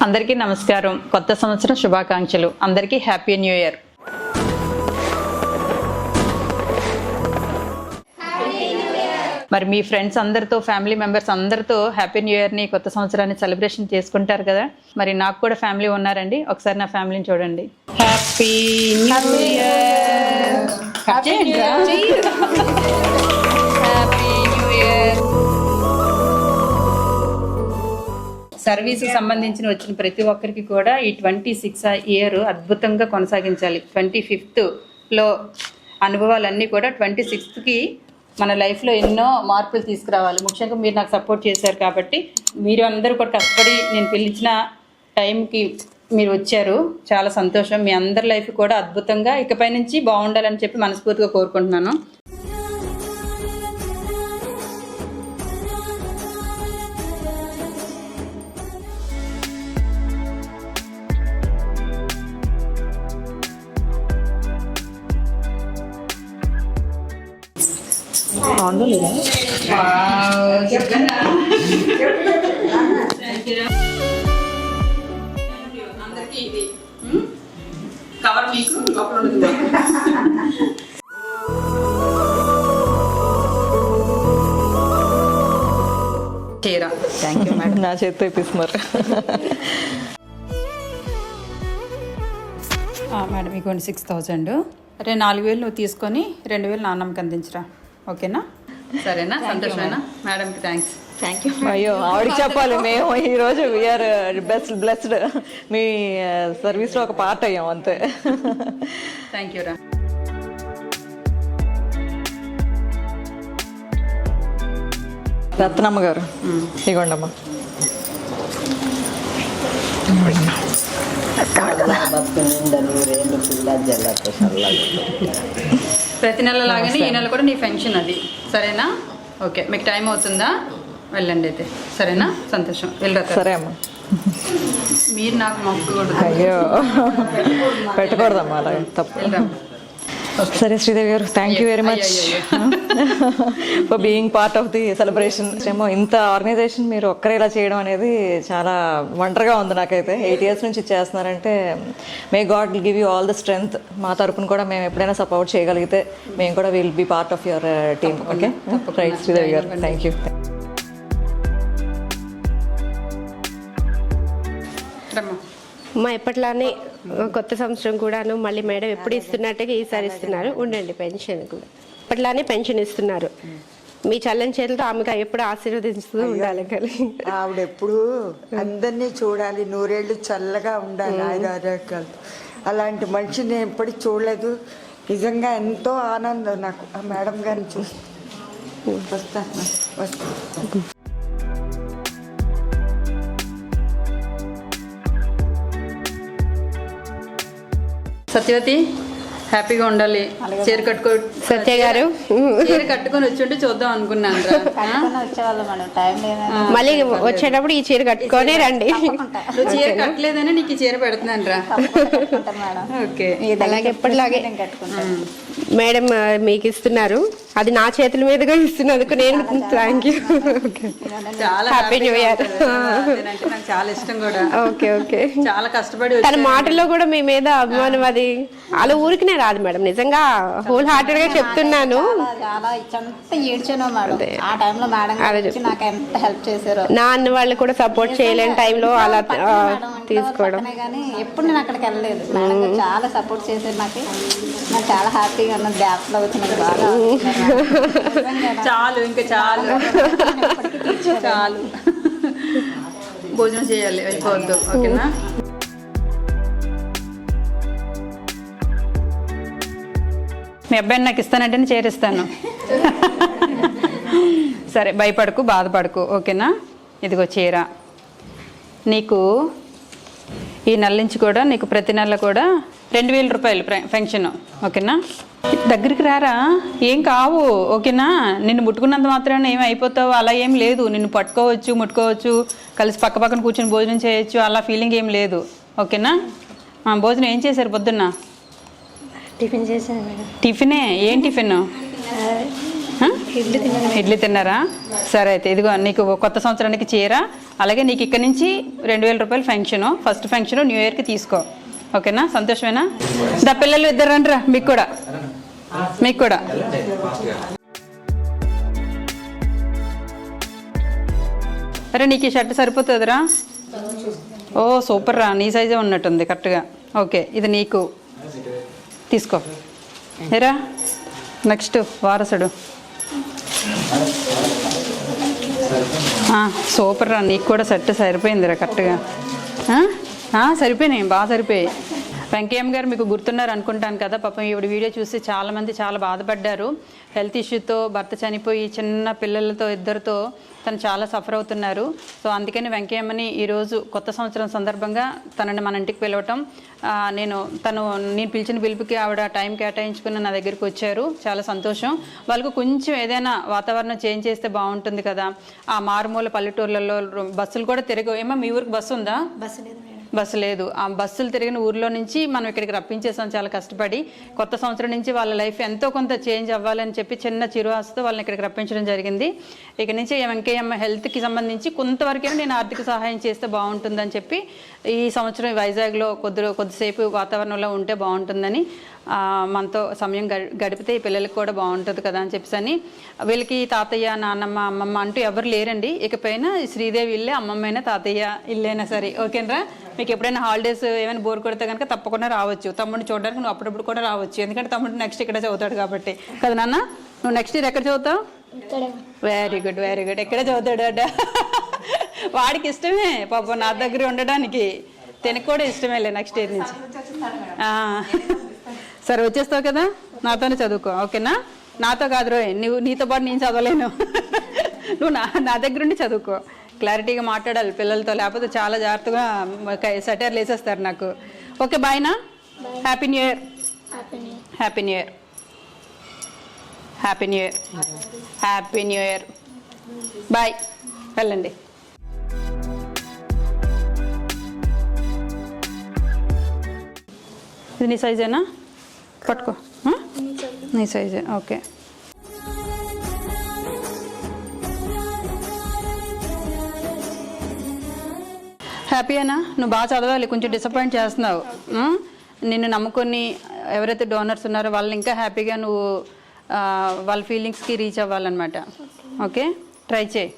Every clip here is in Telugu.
అందరికీ నమస్కారం. కొత్త సంవత్సరం శుభాకాంక్షలు. అందరికీ హ్యాపీ న్యూ ఇయర్. మరి మీ ఫ్రెండ్స్ అందరితో, ఫ్యామిలీ మెంబర్స్ అందరితో హ్యాపీ న్యూ ఇయర్ని, కొత్త సంవత్సరాన్ని సెలబ్రేషన్ చేసుకుంటారు కదా. మరి నాకు కూడా ఫ్యామిలీ ఉన్నారండి. ఒకసారి నా ఫ్యామిలీని చూడండి. Happy new year. Happy new year. Service సంబంధించిన వచ్చిన ప్రతి ఒక్కరికి కూడా ఈ 26 ఇయర్ అద్భుతంగా కొనసాగించాలి. 25th అనుభవాలన్నీ కూడా 26కి మన లైఫ్లో ఎన్నో మార్పులు తీసుకురావాలి. ముఖ్యంగా మీరు నాకు సపోర్ట్ చేశారు కాబట్టి, మీరు అందరూ కూడా కష్టపడి నేను పిలిచిన టైంకి మీరు వచ్చారు. చాలా సంతోషం. మీ అందరి లైఫ్ కూడా అద్భుతంగా ఇకపై నుంచి బాగుండాలని చెప్పి మనస్ఫూర్తిగా కోరుకుంటున్నాను. అందరికీ ఇది కవర్ మీకు లోపల ఉంటుంది. చీర థ్యాంక్ యూ మేడం. నా చేతితో ఇప్పిస్తున్నారు మేడం. ఇగోండి 6000. అరే 4000 నువ్వు తీసుకొని 2000 నాన్నమ్మకి అందించరా. ఓకేనా? సరేనా? సంతోషమేనా? మేడంకి థ్యాంక్స్. Thank you. అయ్యో, ఆవిడకి చెప్పాలి. మేము ఈరోజు వీఆర్ బ్లెస్డ్. మీ సర్వీస్లో ఒక పార్ట్ అయ్యాం అంతే. థ్యాంక్ యూ రా. రత్నమ్మ గారు ఇగోండమ్మా. ప్రతి నెల లాగానే ఈ నెల కూడా నీ ఫంక్షన్ అది. సరేనా? ఓకే. మీకు టైం అవుతుందా? వెళ్ళండి అయితే. సరేనా? సంతోషం. వెళ్ళరా. సరే అమ్మా. మీరు నాకు మొక్కకూడదు. అయ్యో, పెట్టకూడదమ్మా అలా, తప్పు. వెళ్ళరా. సరే Sridevi garu, thank you very much for being part of the celebration. ఏమో ఇంత ఆర్గనైజేషన్ మీరు ఒక్కరే ఇలా చేయడం అనేది చాలా వండర్గా ఉంది నాకైతే. 8 years నుంచి చేస్తున్నారంటే may God give you all the strength. మా తరపున కూడా మేము ఎప్పుడైనా సపోర్ట్ చేయగలిగితే మేము కూడా will be part of your team. Okay right Sridevi garu, thank you. మా ఎప్పట్లానే కొత్త సంవత్సరం కూడాను మళ్ళీ మేడం ఎప్పుడు ఇస్తున్నట్టుగా ఈసారి ఇస్తున్నారు. ఉండండి, పెన్షన్ కూడా ఎప్పట్లానే పెన్షన్ ఇస్తున్నారు. మీ చల్లని చేతులతో ఆమెకు ఎప్పుడు ఆశీర్వదిస్తూ ఉండాలి. ఆవిడ ఎప్పుడు అందరినీ చూడాలి, 100 ఏళ్ళు చల్లగా ఉండాలి, 5 ఆరోగ్యాలతో. అలాంటి మనిషిని ఎప్పుడు చూడలేదు. నిజంగా ఎంతో ఆనందం నాకు ఆ మేడం గారిని చూసి. వస్తాను. సత్యవతి, హ్యాపీగా ఉండాలి. చీర కట్టుకో. సత్య గారు, చీర కట్టుకొని వచ్చి చూద్దాం అనుకున్నాను. మళ్ళీ వచ్చేటప్పుడు ఈ చీర కట్టుకొని రండి. నువ్వు చీర కట్టలేదని నీకు ఈ చీర పెడుతున్నాను రా. ఓకే. అలాగే ఎప్పటిలాగే మేడం మీకు ఇస్తున్నారు. అది నా చేతుల మీదుగా ఇస్తున్నందుకు నేను థ్యాంక్ యూ. చాలా హ్యాపీ న్యూ ఇయర్. నాకు చాలా ఇష్టం కూడా. Okay okay. చాలా కష్టపడి తన మాటలో కూడా మీ మీద అభిమానం అది అలా ఊరికినే రాదు మేడం. నిజంగా హోల్ హార్టెడ్ గా చెప్తున్నాను. నా అన్న వాళ్ళు కూడా సపోర్ట్ చేయలేని టైంలో అలా తీసుకోవడం. ఎప్పుడు నేను అక్కడికి వెళ్ళలేదు. చాలా సపోర్ట్ చేశారు. నాకు చాలా హ్యాపీగా ఉన్నది. గ్యాప్ లో వచ్చినది బాగా. చాలు, ఇంకా చాలు చాలు. భోజనం చేయాలి, అయిపోవద్దు. ఓకేనా? మీ అబ్బాయిని నాకు ఇస్తానంటే నేను చేరిస్తాను. సరే, భయపడకు, బాధపడకు. ఓకేనా? ఇదిగో చీర నీకు. ఈ నెల నుంచి కూడా నీకు ప్రతి నెల కూడా 2000 రూపాయలు పెన్షన్. ఓకేనా? దగ్గరికి రారా, ఏం కావు. ఓకేనా? నిన్ను ముట్టుకున్నంత మాత్రాన ఏమి అయిపోతావు అలా ఏం లేదు. నిన్ను పట్టుకోవచ్చు, ముట్టుకోవచ్చు, కలిసి పక్క పక్కన కూర్చొని భోజనం చేయొచ్చు. అలా ఫీలింగ్ ఏం లేదు. ఓకేనా? భోజనం ఏం చేశారు పొద్దున్న? టిఫిన్ చేశాను మేడం. టిఫినే? ఏం టిఫిన్? ఇడ్లీ తిన్నారా? సరే అయితే ఇదిగో నీకు కొత్త సంవత్సరానికి చీర, అలాగే నీకు ఇక్కడ నుంచి 2000 రూపాయలు ఫంక్షను, ఫస్ట్ ఫంక్షన్ న్యూ ఇయర్కి తీసుకో. ఓకేనా? సంతోషమేనా? దా పిల్లలు ఇద్దరు రండిరా, మీకు కూడా. అరే నీకు ఈ షర్ట్ సరిపోతుందిరా? ఓ సూపర్ రా, నీ సైజే ఉన్నట్టుంది కరెక్ట్గా. ఓకే ఇది నీకు తీసుకో. ఏరా నెక్స్ట్ వారసుడు. సూపర్ రా, నీకు కూడా షర్ట్ సరిపోయిందిరా కరెక్ట్గా. సరిపోయినాయి, బాగా సరిపోయాయి. వెంకయ్యమ్మ గారు మీకు గుర్తున్నారు అనుకుంటాను కదా. పాపం ఈవిడ వీడియో చూసి చాలామంది చాలా బాధపడ్డారు. హెల్త్ ఇష్యూతో భర్త చనిపోయి చిన్న పిల్లలతో ఇద్దరితో తను చాలా సఫర్ అవుతున్నారు. సో అందుకని వెంకయ్యమ్మని ఈరోజు కొత్త సంవత్సరం సందర్భంగా తనని మన ఇంటికి పిలవటం, నేను పిలిచిన పిలుపుకి ఆవిడ టైం కేటాయించుకుని నా దగ్గరికి వచ్చారు. చాలా సంతోషం. వాళ్ళకు కొంచెం ఏదైనా వాతావరణం చేంజ్ చేస్తే బాగుంటుంది కదా. ఆ మారుమూల పల్లెటూర్లలో బస్సులు కూడా తిరగవు. ఏమో మీ ఊరికి బస్సు ఉందా? బస్సు లేదు. ఆ బస్సులు తిరిగిన ఊర్లో నుంచి మనం ఇక్కడికి రప్పించేసాం చాలా కష్టపడి. కొత్త సంవత్సరం నుంచి వాళ్ళ లైఫ్ ఎంతో కొంత చేంజ్ అవ్వాలని చెప్పి చిన్న చిరువాసుతో వాళ్ళని ఇక్కడికి రప్పించడం జరిగింది. ఇక నుంచి వెంకయ్యమ్మ హెల్త్కి సంబంధించి కొంతవరకైనా నేను ఆర్థిక సహాయం చేస్తే బాగుంటుందని చెప్పి ఈ సంవత్సరం వైజాగ్లో కొద్దిసేపు వాతావరణంలో ఉంటే బాగుంటుందని, మనతో సమయం గడిపితే ఈ పిల్లలకి కూడా బాగుంటుంది కదా అని చెప్పేసి వీళ్ళకి తాతయ్య, నాన్నమ్మ, అమ్మమ్మ అంటూ ఎవరు లేరండి. ఇకపైన శ్రీదేవి ఇల్లే, అమ్మమ్మైనా తాతయ్య ఇల్లేనా సరే. ఓకేనరా? మీకు ఎప్పుడైనా హాలిడేస్ ఏమైనా బోర్ కొడితే కనుక తప్పకుండా రావచ్చు. తమ్ముడిని చూడడానికి నువ్వు అప్పుడప్పుడు కూడా రావచ్చు. ఎందుకంటే తమ్ముడు నెక్స్ట్ ఇక్కడ చదువుతాడు కాబట్టి కదా నాన్న. నువ్వు నెక్స్ట్ ఇయర్ ఎక్కడ చదువుతావు? వెరీ గుడ్ ఎక్కడే చదువుతాడు అడ్డ. వాడికి ఇష్టమే పాపం నా దగ్గర ఉండడానికి. తినకు కూడా ఇష్టమేలే నెక్స్ట్ ఇయర్ నుంచి. సరే వచ్చేస్తావు కదా, నాతోనే చదువుకో. ఓకేనా? నాతో కాదు రోయ్, నీతో పాటు నేను చదవలేను. నువ్వు నా దగ్గర ఉండి చదువుకో. క్లారిటీగా మాట్లాడాలి పిల్లలతో, లేకపోతే చాలా జాగ్రత్తగా సెటైర్లు వేసేస్తారు నాకు. ఓకే బాయ్నా? Happy new year. Happy new year. Happy new year. Happy new year. Bye. వెళ్ళండి. ఇది నీ సైజేనా? పట్టుకో. నీ సైజే. ఓకే. హ్యాపీయేనా? నువ్వు బాగా చదవాలి. కొంచెం డిసప్పాయింట్ చేస్తున్నావు. నిన్ను నమ్ముకొని ఎవరైతే డోనర్స్ ఉన్నారో వాళ్ళని ఇంకా హ్యాపీగా నువ్వు వాళ్ళ ఫీలింగ్స్కి రీచ్ అవ్వాలన్నమాట. ఓకే ట్రై చేయి.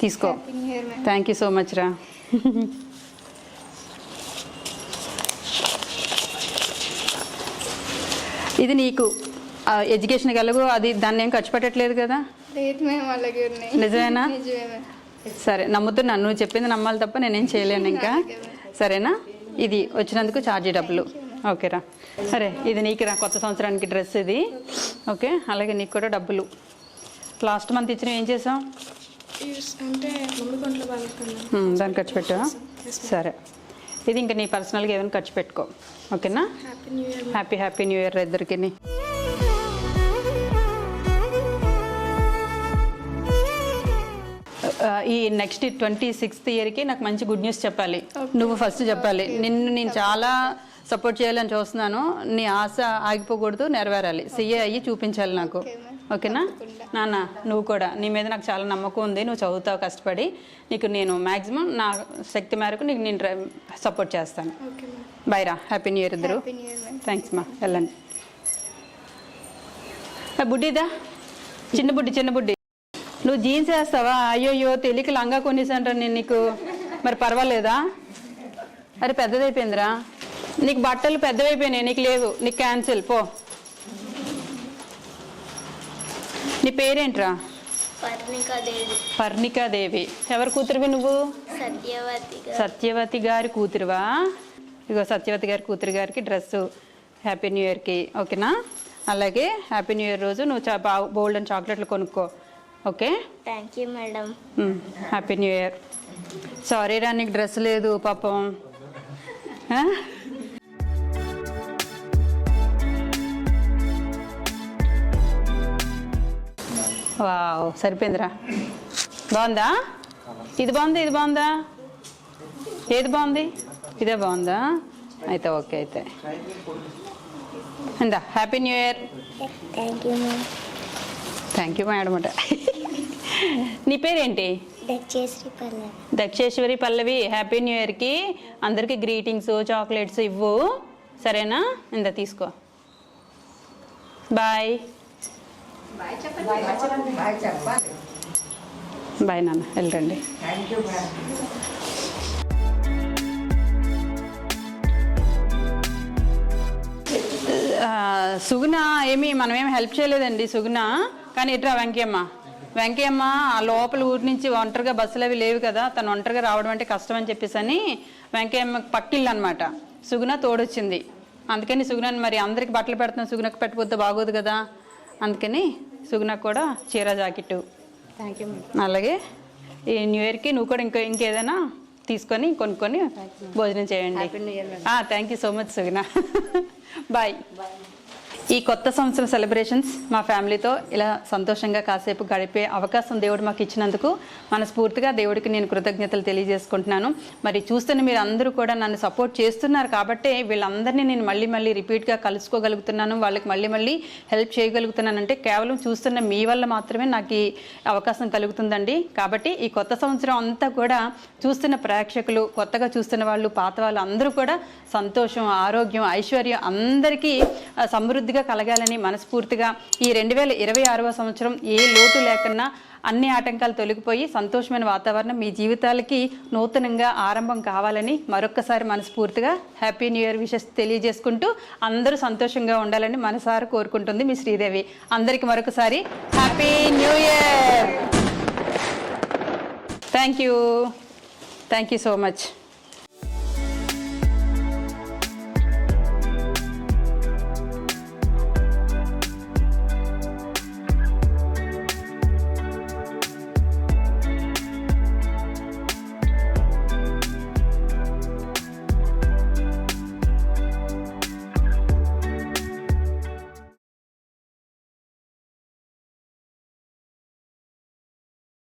తీసుకో. థ్యాంక్ యూ సో మచ్ రా. ఇది నీకు ఎడ్యుకేషన్కి ఎలాగో అది దాన్ని ఏం ఖర్చు పెట్టట్లేదు కదా? నిజమేనా? సరే నమ్ముతున్నాను. నువ్వు చెప్పింది నమ్మాలి తప్ప నేనేం చేయలేను ఇంకా. సరేనా? ఇది వచ్చినందుకు ఛార్జీ డబ్బులు. ఓకేరా? సరే ఇది నీకు రా, కొత్త సంవత్సరానికి డ్రెస్ ఇది. ఓకే అలాగే నీకు కూడా డబ్బులు లాస్ట్ మంత్ ఇచ్చిన ఏం చేసాం? దాన్ని ఖర్చు పెట్టావా? సరే ఇది ఇంకా నీ పర్సనల్గా ఏమైనా ఖర్చు పెట్టుకో. ఓకేనా? హ్యాపీ న్యూ ఇయర్ ఇద్దరికి. ఈ నెక్స్ట్ 26th ఇయర్కి నాకు మంచి గుడ్ న్యూస్ చెప్పాలి. నువ్వు ఫస్ట్ చెప్పాలి. నేను చాలా సపోర్ట్ చేయాలని చూస్తున్నాను. నీ ఆశ ఆగిపోకూడదు, నెరవేరాలి. సీఏ అయ్యి చూపించాలి నాకు. ఓకేనా నాన్న? నువ్వు కూడా, నీ మీద నాకు చాలా నమ్మకం ఉంది. నువ్వు చదువుతావు కష్టపడి. నీకు నేను మ్యాక్సిమం నా శక్తి మేరకు నీకు నేను సపోర్ట్ చేస్తాను. బాయ్ రా. హ్యాపీ న్యూ ఇయర్ ఇద్దరు. థ్యాంక్స్ మా. వెళ్ళండి. బుడ్డిదా, చిన్న బుడ్డి. నువ్వు జీన్స్ వేస్తావా? అయ్యోయ్యో తెలియక లంగా కొనేసాంట్రా నేను నీకు. మరి పర్వాలేదా? అరే పెద్దదైపోయిందిరా నీకు, బట్టలు పెద్దవైపోయినాయి, నీకు లేవు, నీకు క్యాన్సిల్ పో. నీ పేరేంట్రా? పర్ణికాదేవి. ఎవరి కూతురువి నువ్వు? సత్యవతి గారి కూతురువా? ఇగో సత్యవతి గారి కూతురు గారికి డ్రెస్సు హ్యాపీ న్యూ ఇయర్కి. ఓకేనా? అలాగే హ్యాపీ న్యూ ఇయర్ రోజు నువ్వు బోల్డ్ అండ్ చాక్లెట్లు కొనుక్కో. Okay? Thank you madam. Happy new year. Sorry రా నీకు డ్రెస్ లేదు పాపం. వావ్ సరిపోయిందిరా. బాగుందా? ఇది బాగుందా? ఏది బాగుంది? ఇదే బాగుందా? అయితే ఓకే. అయితే ఇందా happy new year. Thank you madam. Thank you madam అట. నీ పేరేంటి? దక్షేశ్వరి పల్లవి. హ్యాపీ న్యూ ఇయర్కి అందరికీ గ్రీటింగ్స్, చాక్లెట్స్ ఇవ్వు, సరేనా? ఇందా తీసుకో. బాయ్. బాయ్ చెప్పాలి. బాయ్ నాన్న, వెళ్ళండి. Thank you madam. సుగుణ మనమేమి హెల్ప్ చేయలేదండి సుగుణ. కానీ ఇట్రా వెంకయ్యమ్మ ఆ లోపల ఊరి నుంచి ఒంటరిగా బస్సులు అవి లేవు కదా, తను ఒంటరిగా రావడం అంటే కష్టం అని చెప్పేసి అని వెంకయ్యమ్మ పక్కిళ్ళు అనమాట. సుగుణ తోడొచ్చింది. అందుకని సుగుణని మరి అందరికి బట్టలు పెడుతున్నాం, సుగుణకు పెట్టకపోతే బాగోదు కదా, అందుకని సుగుణకు కూడా చీర జాకెట్టు. Thank you. అలాగే ఈ న్యూ ఇయర్కి నువ్వు కూడా ఇంకేదైనా తీసుకొని కొనుక్కొని భోజనం చేయండి. Thank you so much Suguna. Bye. ఈ కొత్త సంవత్సరం సెలబ్రేషన్స్ మా ఫ్యామిలీతో ఇలా సంతోషంగా కాసేపు గడిపే అవకాశం దేవుడు మాకు ఇచ్చినందుకు మనస్ఫూర్తిగా దేవుడికి నేను కృతజ్ఞతలు తెలియజేసుకుంటున్నాను. మరి చూస్తున్న మీరు అందరూ కూడా నన్ను సపోర్ట్ చేస్తున్నారు కాబట్టే వీళ్ళందరినీ నేను మళ్ళీ రిపీట్గా కలుసుకోగలుగుతున్నాను, వాళ్ళకి మళ్ళీ హెల్ప్ చేయగలుగుతున్నానంటే కేవలం చూస్తున్న మీ వల్ల మాత్రమే నాకు ఈ అవకాశం కలుగుతుందండి. కాబట్టి ఈ కొత్త సంవత్సరం అంతా కూడా చూస్తున్న ప్రేక్షకులు, కొత్తగా చూస్తున్న వాళ్ళు, పాత వాళ్ళు అందరూ కూడా సంతోషం, ఆరోగ్యం, ఐశ్వర్యం అందరికీ సమృద్ధిగా కలగాలని మనస్ఫూర్తిగా ఈ 2026వ సంవత్సరం ఏ లోటు లేకున్నా అన్ని ఆటంకాలు తొలగిపోయి సంతోషమైన వాతావరణం మీ జీవితాలకి నూతనంగా ఆరంభం కావాలని మరొక్కసారి మనస్ఫూర్తిగా హ్యాపీ న్యూ ఇయర్ విషెస్ తెలియజేసుకుంటూ అందరూ సంతోషంగా ఉండాలని మనసారా కోరుకుంటుంది మీ శ్రీదేవి. అందరికీ మరొకసారి happy new year. Thank you so much.